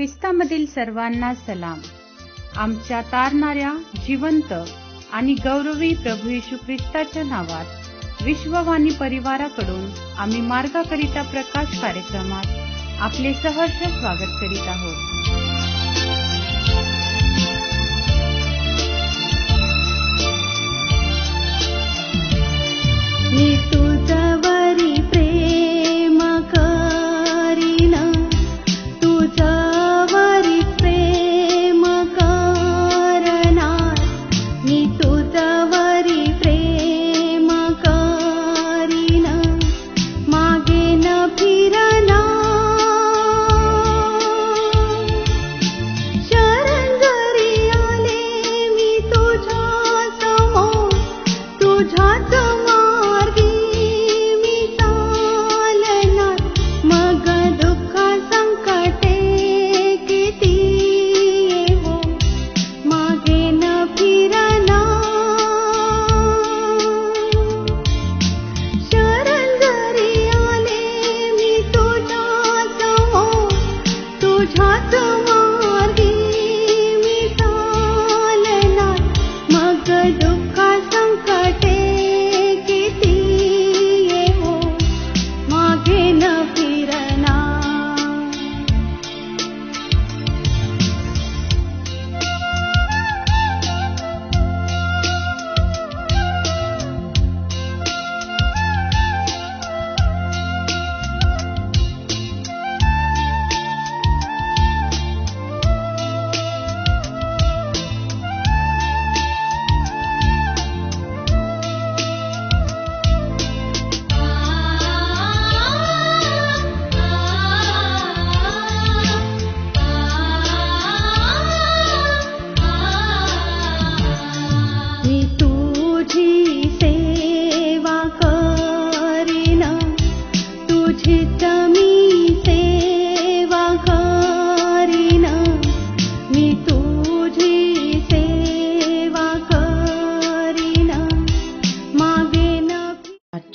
ख्रिस्तामधील सर्वांना सलाम. आमच्या तारणाऱ्या, जिवंत आणि गौरवी प्रभू येशू ख्रिस्ताच्या नावात विश्ववाणी परिवाराकडून आम्ही मार्गाकरिता प्रकाश कार्यक्रमात आपले सहर्ष स्वागत करीत आहोत. मी तुझ्यावरी प्रेम करीन, तुझ्यावरी प्रेम करणार. मी तुझ्यावरी प्रेम करीन, मागे न फिरणार. शरण जरी आले मी तुझ्या समोर, तुझ्याच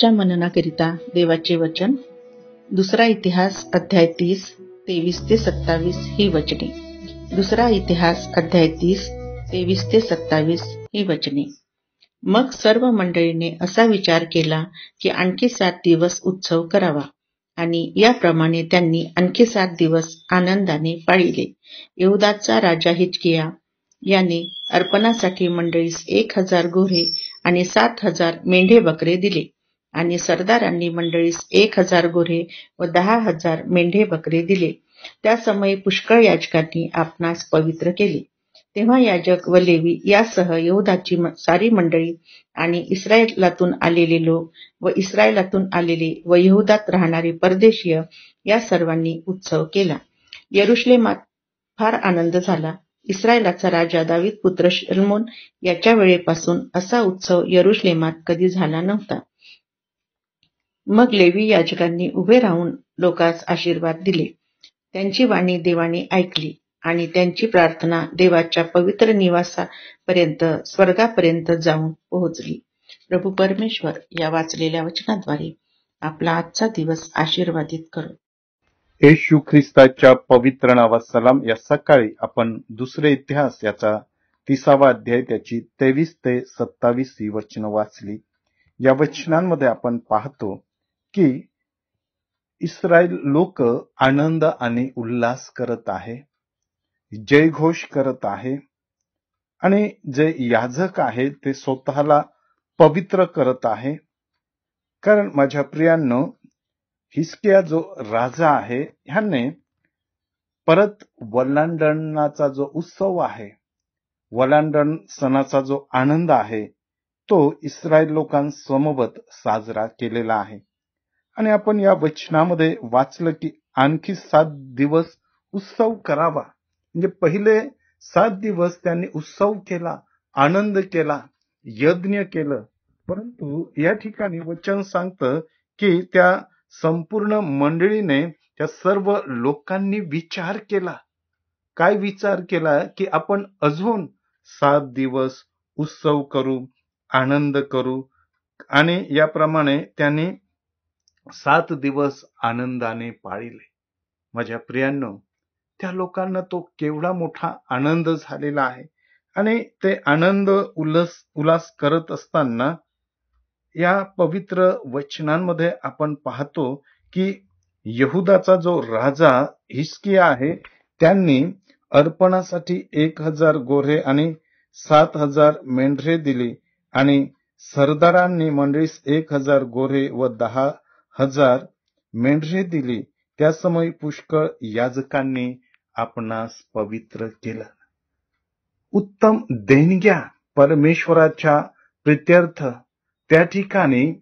मननाकरिता देवाचे वचन दुसरा इतिहास अध्याय 30 23 ते 27 ही वचने. दुसरा इतिहास अध्याय 30 23 ते 27 ही वचने. मग सर्व मंडळीने असा विचार केला की आणखी 7 दिवस उत्सव करावा, आणि याप्रमाणे त्यांनी आणखी 7 दिवस आनंदाने पाळिले. यहूदाचा राजा हिजकिया याने अर्पणासाठी मंडळीस 1000 गोरे आणि 7000 मेंढे बकरे दिले, आणि सरदारांनी मंडळीस 1000 गोरे व 10,000 मेंढे बकरे दिले. त्या समयी पुष्कळ याजकांनी आपणास पवित्र केले. तेव्हा याजक व लेवी यासह यहूदाची सारी मंडळी आणि इस्रायलातून आलेले लोक व इस्रायलातून आलेले व यहूदात राहणारे परदेशीय या सर्वांनी उत्सव केला. यरुशलेमात फार आनंद झाला. इस्रायलाचा राजा दावीद पुत्र शलोमोन याच्या वेळेपासून असा उत्सव यरुशलेमात कधी झाला नव्हता. मग लेवी याजकांनी उभे राहून लोकांस आशीर्वाद दिले. त्यांची वाणी देवाने ऐकली आणि त्यांची प्रार्थना देवाच्या पवित्र निवासापर्यंत, स्वर्गापर्यंत जाऊन पोहोचली. प्रभू परमेश्वर या वाचलेल्या वचनाद्वारे आपला आजचा दिवस आशीर्वादित करो. येशू ख्रिस्ताच्या पवित्र नावात सलाम. या सकाळी आपण दुसरे इतिहास याचा 30वा अध्याय त्याची 23 ते 27 ही वचन वाचली. या वचनांमध्ये आपण पाहतो की इस्रायल लोक आनंद आणि उल्हास करत आहे, जयघोष करत आहे, आणि जे याजक आहे ते स्वतःला पवित्र करत आहे. कारण माझ्या प्रियांनो, हिजकिया जो राजा आहे ह्याने परत वलांडणाचा जो उत्सव आहे, वलांडण सणाचा जो आनंद आहे, तो इस्रायल लोकांसमवेत साजरा केलेला आहे. आणि आपण या वचनामध्ये वाचलं की आणखी 7 दिवस उत्सव करावा. म्हणजे पहिले 7 दिवस त्यांनी उत्सव केला, आनंद केला, यज्ञ केलं. परंतु या ठिकाणी वचन सांगतं की त्या संपूर्ण मंडळीने, त्या सर्व लोकांनी विचार केला. काय विचार केला की आपण अजून 7 दिवस उत्सव करू, आनंद करू. आणि याप्रमाणे त्यांनी 7 दिवस आनंदाने पाळिले. माझ्या प्रियांनो, त्या लोकांना तो केवढा मोठा आनंद झालेला आहे. आणि ते आनंद उल्हास करत असताना या पवित्र वचनांमध्ये आपण पाहतो की यहुदाचा जो राजा हिजकिया आहे, त्यांनी अर्पणासाठी 1000 गोरे आणि 7000 मेंढरे दिली आणि सरदारांनी मंडळीस 1000 गोरे व 10,000 मेंढरे दिली. त्या समय पुष्कळ याजकांनी आपणास पवित्र केलं. उत्तम देणग्या परमेश्वराच्या प्रित्यर्थ त्या ठिकाणी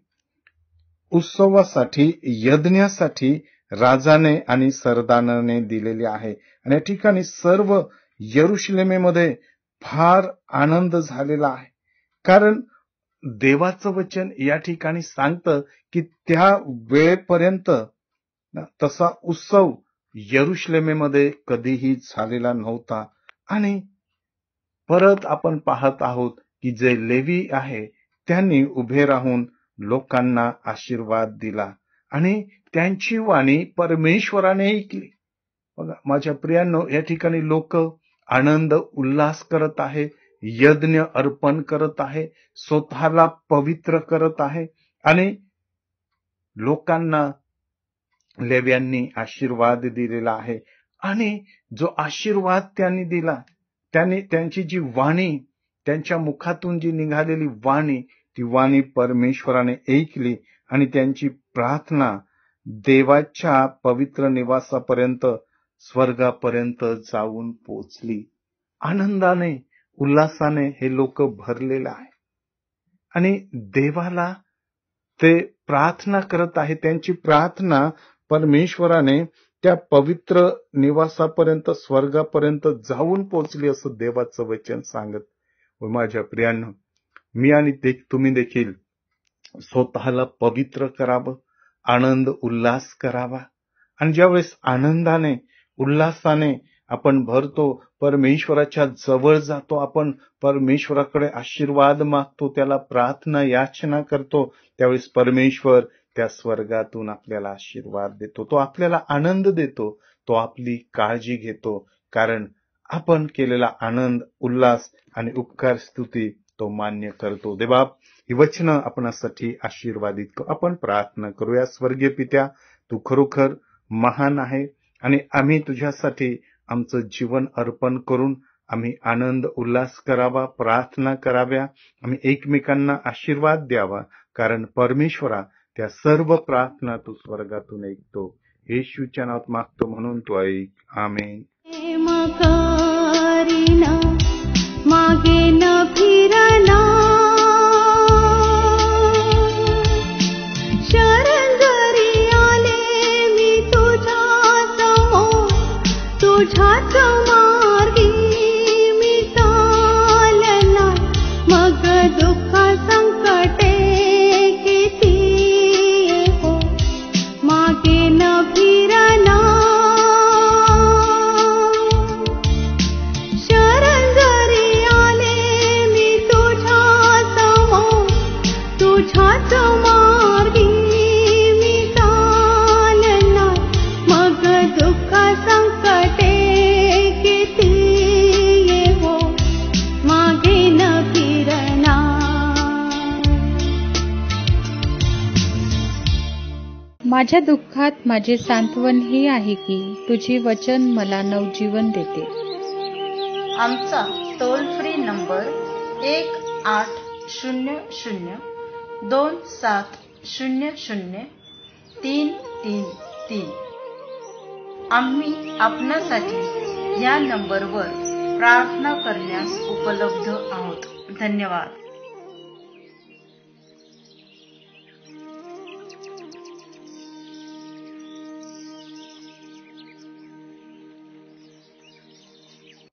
उत्सवासाठी, यज्ञासाठी राजाने आणि सरदाराने दिलेले आहे. आणि या ठिकाणी सर्व यरुशलेमेमध्ये फार आनंद झालेला आहे. कारण देवाचं वचन या ठिकाणी सांगतं की त्या वेळेपर्यंत तसा उत्सव यरुशलेमेमध्ये कधीही झालेला नव्हता. आणि परत आपण पाहत आहोत की जे लेवी आहे त्यांनी उभे राहून लोकांना आशीर्वाद दिला आणि त्यांची वाणी परमेश्वराने ऐकली. बघा माझ्या प्रियांनो, या ठिकाणी लोक आनंद उल्हास करत आहे, यज्ञ अर्पण करत आहे, स्वतःला पवित्र करत आहे आणि लोकांना लेव्यांनी आशीर्वाद दिलेला आहे. आणि जो आशीर्वाद त्यांनी दिला, त्यांची जी वाणी, त्यांच्या मुखातून जी निघालेली वाणी, ती वाणी परमेश्वराने ऐकली आणि त्यांची प्रार्थना देवाच्या पवित्र निवासापर्यंत, स्वर्गापर्यंत जाऊन पोचली. आनंदाने, उल्हासाने हे लोक भरलेले आहे आणि देवाला ते प्रार्थना करत आहे. त्यांची प्रार्थना परमेश्वराने त्या पवित्र निवासापर्यंत, स्वर्गापर्यंत जाऊन पोचली असं देवाचं वचन सांगत. व माझ्या प्रियांनो, मी आणि तुम्ही देखील स्वतःला पवित्र करावं, आनंद उल्हास करावा. आणि ज्यावेळेस आनंदाने, उल्हासाने आपण भरतो, परमेश्वराच्या जवळ जातो, आपण परमेश्वराकडे आशीर्वाद मागतो, त्याला प्रार्थना याचना करतो, त्यावेळेस परमेश्वर त्या स्वर्गातून आपल्याला आशीर्वाद देतो, तो आपल्याला आनंद देतो, तो आपली काळजी घेतो. कारण आपण केलेला आनंद, उल्हास आणि उपकार स्तुती तो मान्य करतो. देवबाप, ही वचनं आपणासाठी आशीर्वादित करू. आपण प्रार्थना करूया. स्वर्गीय पित्या, तू खरोखर महान आहे आणि आम्ही तुझ्यासाठी आमचं जीवन अर्पण करून आम्ही आनंद उल्हास करावा, प्रार्थना कराव्या, आम्ही एकमेकांना आशीर्वाद द्यावा. कारण परमेश्वरा, त्या सर्व प्रार्थना तू स्वर्गातून ऐकतो. येशूच्या नावात मागतो म्हणून तू ऐक. आमेन. मागे न फिरना, शरण जरी आले मी तुझ्या समोर, तुझ्याच मार्गी मी चालना. मग दुःख संकटे किती हो, मागे न फिरना. माझ्या दुःखात माझे सांत्वन हे आहे की तुझे वचन मला नवजीवन देते. आमचा टोल फ्री नंबर 1-800-2700-333. आम्ही आपणासाठी या नंबरवर प्रार्थना करण्यास उपलब्ध आहोत. धन्यवाद.